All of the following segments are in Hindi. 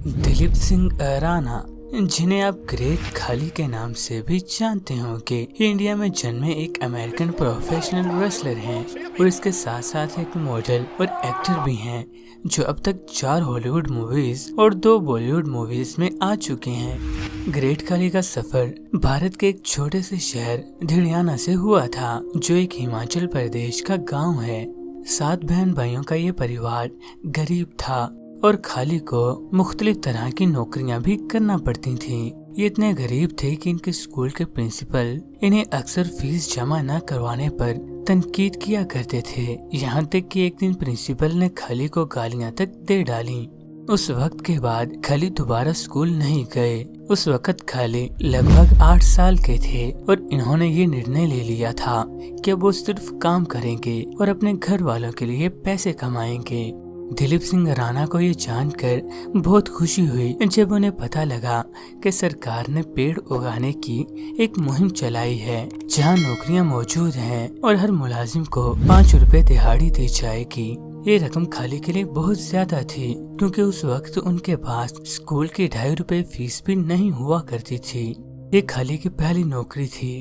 दिलीप सिंह राणा, जिन्हें आप ग्रेट खाली के नाम से भी जानते होंगे, ये इंडिया में जन्मे एक अमेरिकन प्रोफेशनल रेसलर हैं और इसके साथ साथ एक मॉडल और एक्टर भी हैं, जो अब तक 4 हॉलीवुड मूवीज और 2 बॉलीवुड मूवीज में आ चुके हैं। ग्रेट खाली का सफर भारत के एक छोटे से शहर धिड़ियाना से हुआ था, जो एक हिमाचल प्रदेश का गाँव है। 7 बहन भाइयों का ये परिवार गरीब था और खाली को मुख्तलिफ तरह की नौकरियां भी करना पड़ती थीं। ये इतने गरीब थे कि इनके स्कूल के प्रिंसिपल इन्हें अक्सर फीस जमा न करवाने पर तनकीद किया करते थे। यहाँ तक कि एक दिन प्रिंसिपल ने खाली को गालियां तक दे डाली। उस वक्त के बाद खाली दोबारा स्कूल नहीं गए। उस वक्त खाली लगभग 8 साल के थे और इन्होंने ये निर्णय ले लिया था कि वो सिर्फ काम करेंगे और अपने घर वालों के लिए पैसे कमाएंगे। दिलीप सिंह राणा को ये जानकर बहुत खुशी हुई जब उन्हें पता लगा कि सरकार ने पेड़ उगाने की एक मुहिम चलाई है, जहां नौकरियां मौजूद हैं और हर मुलाजिम को 5 रुपए दिहाड़ी दी जाएगी। ये रकम खाली के लिए बहुत ज्यादा थी, क्योंकि उस वक्त उनके पास स्कूल की 2.5 रुपए फीस भी नहीं हुआ करती थी। ये खाली की पहली नौकरी थी।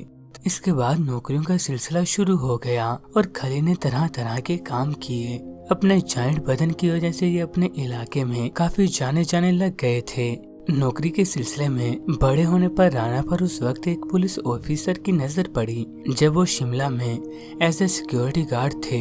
इसके बाद नौकरियों का सिलसिला शुरू हो गया और खाली ने तरह तरह के काम किए। अपने जाइंट बदन की वजह से ये अपने इलाके में काफी जाने लग गए थे। नौकरी के सिलसिले में बड़े होने पर राणा पर उस वक्त एक पुलिस ऑफिसर की नजर पड़ी, जब वो शिमला में एज ए सिक्योरिटी गार्ड थे।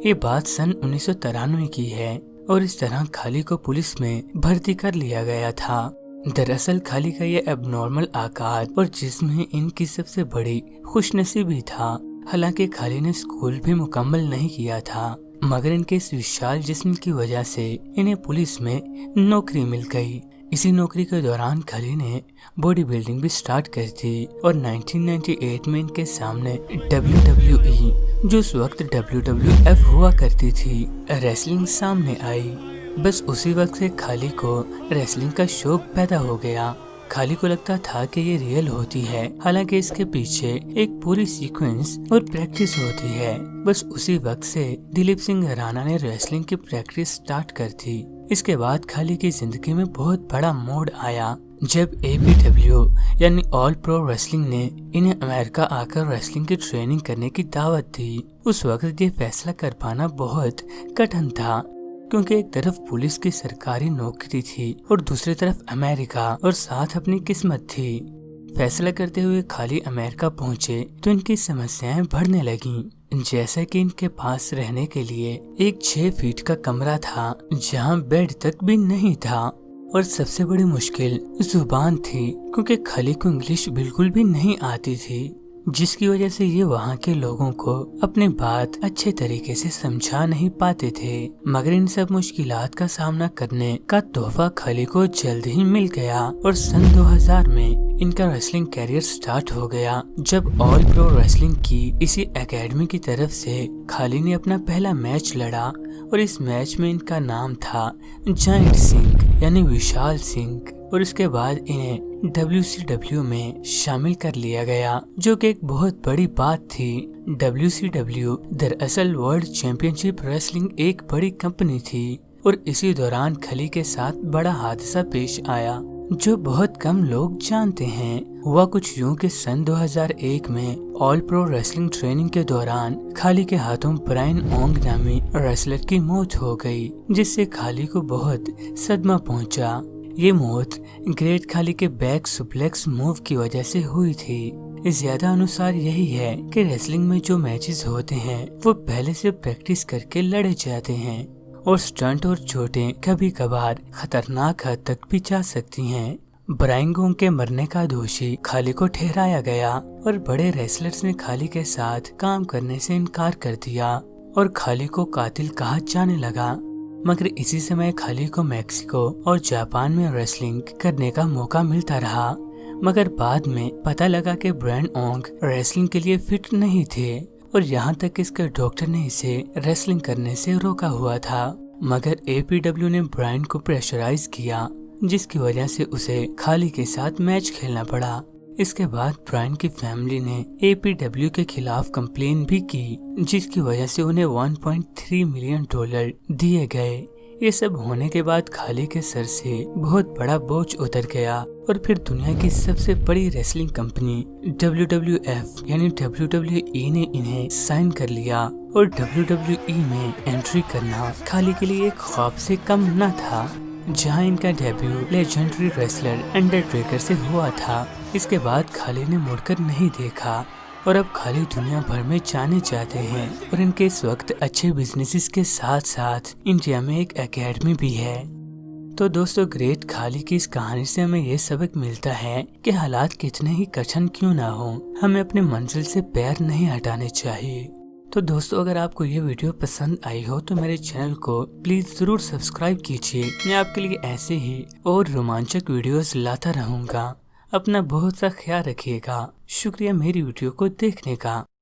ये बात सन 1993 की है और इस तरह खाली को पुलिस में भर्ती कर लिया गया था। दरअसल खाली का ये एबनॉर्मल आकार और जिस्म इनकी सबसे बड़ी खुशनसीबी था। हालांकि खाली ने स्कूल भी मुकम्मल नहीं किया था, मगर इनके इस विशाल जिस्म की वजह से इन्हें पुलिस में नौकरी मिल गई। इसी नौकरी के दौरान खाली ने बॉडी बिल्डिंग भी स्टार्ट कर दी और 1998 में इनके सामने WWE, जो उस वक्त WWF हुआ करती थी, रेसलिंग सामने आई। बस उसी वक्त से खाली को रेसलिंग का शौक पैदा हो गया। खाली को लगता था कि ये रियल होती है, हालांकि इसके पीछे एक पूरी सीक्वेंस और प्रैक्टिस होती है। बस उसी वक्त से दिलीप सिंह राणा ने रेसलिंग की प्रैक्टिस स्टार्ट कर दी। इसके बाद खाली की जिंदगी में बहुत बड़ा मोड़ आया, जब APW यानी ऑल प्रो रेसलिंग ने इन्हें अमेरिका आकर रेसलिंग की ट्रेनिंग करने की दावत दी। उस वक्त ये फैसला कर पाना बहुत कठिन था, क्योंकि एक तरफ पुलिस की सरकारी नौकरी थी और दूसरी तरफ अमेरिका और साथ अपनी किस्मत थी। फैसला करते हुए खाली अमेरिका पहुंचे तो इनकी समस्याएं बढ़ने लगीं। जैसे कि इनके पास रहने के लिए एक 6 फीट का कमरा था, जहां बेड तक भी नहीं था, और सबसे बड़ी मुश्किल जुबान थी, क्योंकि खाली को इंग्लिश बिल्कुल भी नहीं आती थी, जिसकी वजह से ये वहाँ के लोगों को अपनी बात अच्छे तरीके से समझा नहीं पाते थे। मगर इन सब मुश्किलात का सामना करने का तोहफा खाली को जल्द ही मिल गया और सन 2000 में इनका रेसलिंग कैरियर स्टार्ट हो गया, जब ऑल प्रो रेसलिंग की इसी एकेडमी की तरफ से खाली ने अपना पहला मैच लड़ा और इस मैच में इनका नाम था जायंट सिंह यानी विशाल सिंह, और इसके बाद इन्हें WCW में शामिल कर लिया गया, जो कि एक बहुत बड़ी बात थी। WCW दरअसल वर्ल्ड चैंपियनशिप रेसलिंग एक बड़ी कंपनी थी और इसी दौरान खाली के साथ बड़ा हादसा पेश आया, जो बहुत कम लोग जानते हैं। हुआ कुछ यूं कि सन 2001 में ऑल प्रो रेसलिंग ट्रेनिंग के दौरान खाली के हाथों ब्रायन ओंग नामी रेसलर की मौत हो गई, जिससे खाली को बहुत सदमा पहुंचा। ये मौत ग्रेट खाली के बैक सुप्लेक्स मूव की वजह से हुई थी। ज्यादा अनुसार यही है कि रेसलिंग में जो मैचेस होते हैं वो पहले से प्रैक्टिस करके लड़े जाते हैं और स्टंट और चोटें कभी कभार खतरनाक हद तक भी जा सकती हैं। ब्रायन ओंग के मरने का दोषी खाली को ठहराया गया और बड़े रेसलर्स ने खाली के साथ काम करने से इनकार कर दिया और खाली को कातिल कहा जाने लगा। मगर इसी समय खाली को मैक्सिको और जापान में रेसलिंग करने का मौका मिलता रहा, मगर बाद में पता लगा कि ब्रायन ओंग रेसलिंग के लिए फिट नहीं थे और यहाँ तक इसके डॉक्टर ने इसे रेसलिंग करने से रोका हुआ था। मगर APW ने ब्रायन को प्रेशराइज किया, जिसकी वजह से उसे खाली के साथ मैच खेलना पड़ा। इसके बाद ब्रायन की फैमिली ने APW के खिलाफ कंप्लेन भी की, जिसकी वजह से उन्हें $1.3 मिलियन दिए गए। ये सब होने के बाद खाली के सर से बहुत बड़ा बोझ उतर गया और फिर दुनिया की सबसे बड़ी रेसलिंग कंपनी WWF यानी WWE ने इन्हें साइन कर लिया और WWE में एंट्री करना खाली के लिए एक ख्वाब से कम न था, जहां इनका डेब्यू लेजेंडरी रेसलर अंडरटेकर से हुआ था। इसके बाद खाली ने मुड़कर नहीं देखा और अब खाली दुनिया भर में जाने जाते हैं और इनके इस वक्त अच्छे बिजनेसेस के साथ साथ इंडिया में एक एकेडमी भी है। तो दोस्तों, ग्रेट खाली की इस कहानी से हमें ये सबक मिलता है कि हालात कितने ही कठिन क्यों ना हो, हमें अपनी मंजिल से पैर नहीं हटाने चाहिए। तो दोस्तों, अगर आपको ये वीडियो पसंद आई हो तो मेरे चैनल को प्लीज जरूर सब्सक्राइब कीजिए। मैं आपके लिए ऐसे ही और रोमांचक वीडियोस लाता रहूंगा। अपना बहुत सा ख्याल रखिएगा। शुक्रिया मेरी वीडियो को देखने का।